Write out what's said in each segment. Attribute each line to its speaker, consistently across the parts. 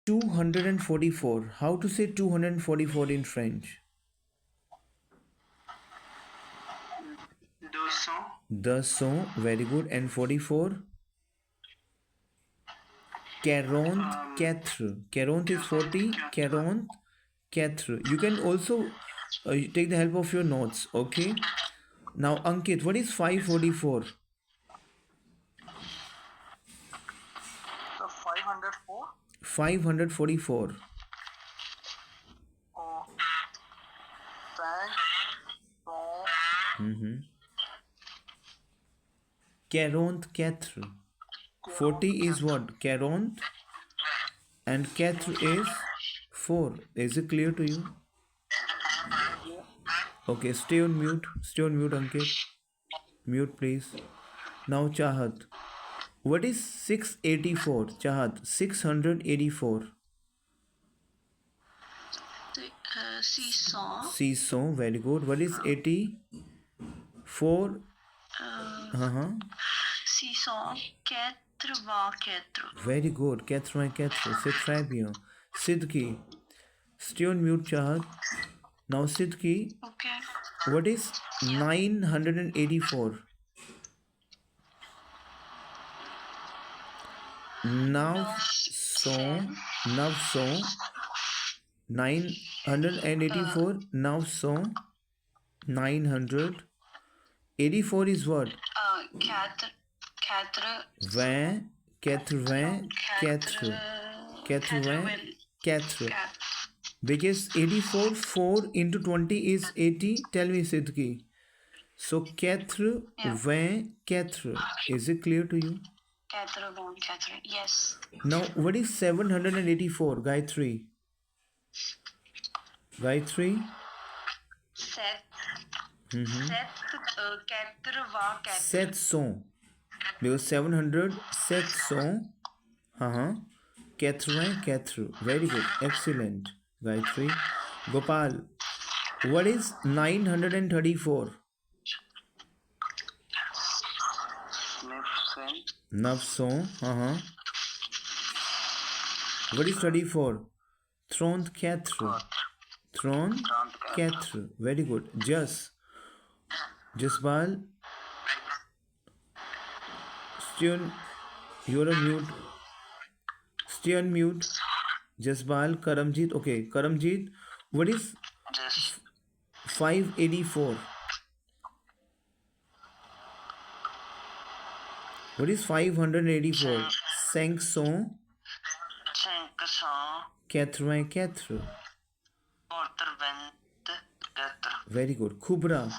Speaker 1: 244. How to say 244 in French? 200. Very good. And 44? 44. 40 is 40. 44. You can also take the help of your notes. Okay. Now, Ankit, what is 544?
Speaker 2: So 504.
Speaker 1: 544.
Speaker 2: Oh, thanks. So
Speaker 1: Mm-hmm. 44. 40 is what? 40. And 4 is 4. Is it clear to you? Okay, stay on mute. Stay on mute, Ankit. Mute, please. Now, Chahat. What is 684? Chahat, 684.
Speaker 3: Seesaw.
Speaker 1: Seesaw, very good. What is 84?
Speaker 3: Seesaw. Quatre.
Speaker 1: Very good. 4. C'est très bien. Sidki. Stay on mute, Chahat. Now, Sidki.
Speaker 3: Okay.
Speaker 1: What is 984? Now, so 984. Now, so 900. 84 is what?
Speaker 3: Quatre.
Speaker 1: 20. 80. 4. Because 84, 4 into 20 is 80. Tell me, Sidki. So, 4. Is it clear to you?
Speaker 3: Quatre. Yes.
Speaker 1: Now, what is 784? Gayatri. Gayatri?
Speaker 3: Sept.
Speaker 1: Mm-hmm.
Speaker 3: Quatre.
Speaker 1: 700. Because 700, 700. 4. Very good. Excellent. Gayatri. Gopal. What is 934? 900. What is 34? 34. 34. Very good. Jasbal. Stay on. You're on mute. Stay on mute. Jasbal. Karamjit. Okay. Karamjit. What is 584? What is 584? 500. 4. Very good. Khubra.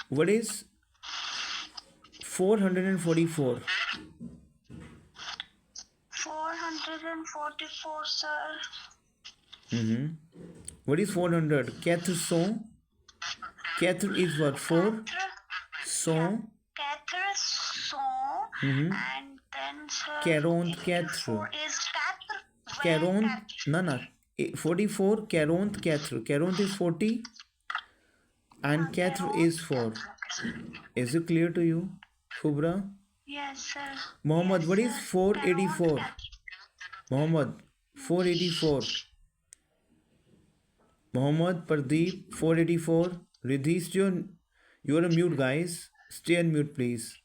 Speaker 1: What is 444?
Speaker 3: 444, sir.
Speaker 1: What is 400? 400. 4 is what? 4. So.
Speaker 3: And then, sir.
Speaker 1: 44
Speaker 3: is
Speaker 1: 40. No. 44. 44. 40 is 40. And 4 is 4. Is it clear to you, Khubra?
Speaker 3: Yes, sir.
Speaker 1: Mohammed, what is 484? Mohammed, 484. Mohammed, Pradeep, 484. Ridhi, you're on mute, guys. Stay on mute, please.